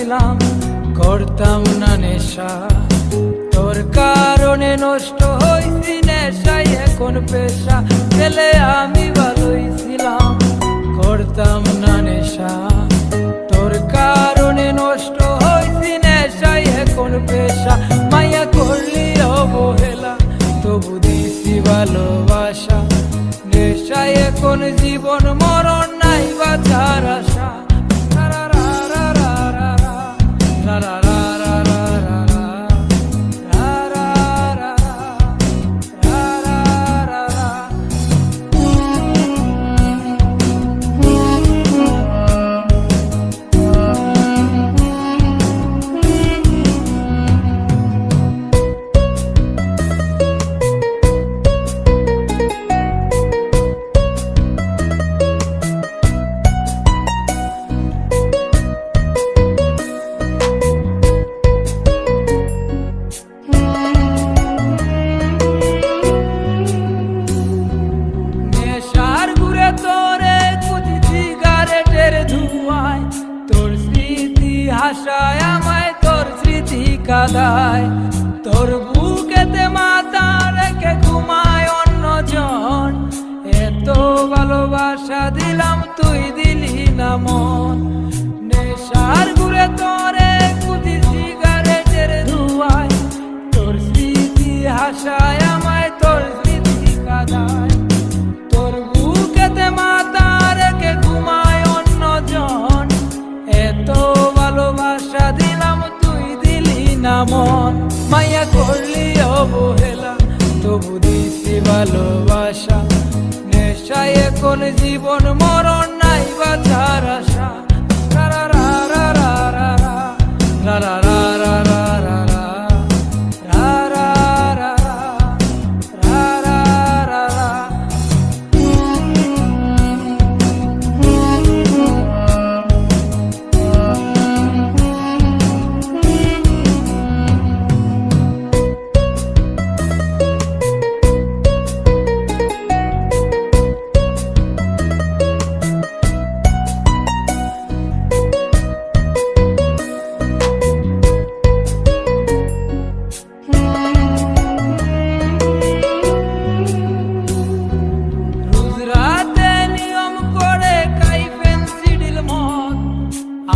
ছিলাম, করতাম না নেশা। তোর কারণে নষ্ট হইছি নেশায় এখন পেশা, পেলে আমি ভালোই ছিলাম, করতাম না নেশা। তোর কারণে নষ্ট হইছি নেশায় এখন পেশা, মায়া করলি অবহেলা তবু দিছি ভালোবাসা। নেশায় এখন জীবন মরণ নাই বাঁচার আশা। তোর স্মৃতি হাসায় আমায়, তোর স্মৃতি কাঁদায়, তোর বুকেতে মাথা রেখে ঘুমায় অন্যজন। এত ভালোবাসা দিলাম তুই দিলি না মন। নেশার ঘুরে তোরে কুতি সিগারেটের ধোঁয়ায়, তোর স্মৃতি হাসায় আমায়, তোর স্মৃতি কাঁদায়, তোর বুকেতে মাথা রেখে ঘুমায় অন্যজন। এত ভালোবাসা দিলাম তুই দিলি না মন, মায়া করলি অবহেলা তবু দিছি ভালোবাসা। নেশায় এখন জীবন মরণ নাই বাঁচার আশা। রা রা রা রা রা রা রা রা রা রা রা রা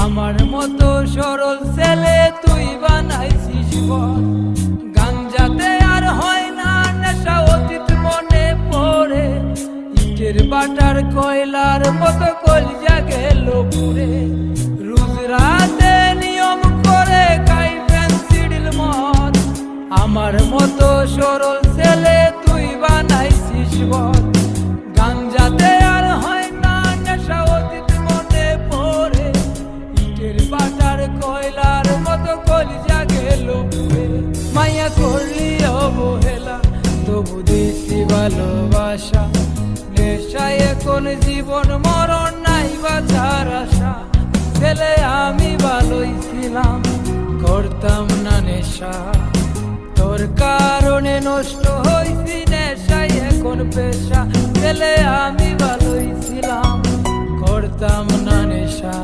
আমার মতো সরল ছেলে তুই বানাইছিস পথ। গাঞ্জাতে আর হয় না নেশা, অতীত মনে পড়ে ইটের বাটার কয়লার মতো কলজা গেল পুড়ে। রোজ রাতে নিয়ম করে খাই পেন্সিল মদ, আমার মতো সরল ছেলে তুই বানাইছিস পথ। গাঞ্জাতে আর হয় না নেশা, অতীত মনে পড়ে ইটের বাটার কয়লার মতো কলজা গেল পুড়ে। মায়া করলি অবহেলা তবু দিছি ভালোবাসা। নেশায় এখন জীবন মরণ নাই বাঁচার আশা, ছেলে আমি ভালোই ছিলাম, করতাম না নেশা। তোর কারণে নষ্ট হইছি নেশায় এখন পেশা, ছেলে আমি ভালোই ছিলাম, করতাম না নেশা।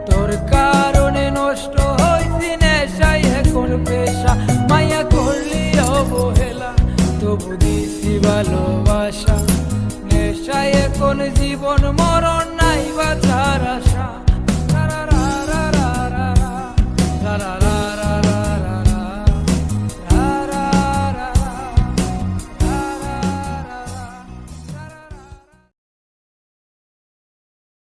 তোর কারণে নষ্ট হইছি নেশায় এখন পেশা, মায়া করলি অবহেলা তবু দিছি ভালোবাসা। নেশায় এখন জীবন মরণ নাই বাঁচার আশা। রা রা রা রা রা রা রা রা।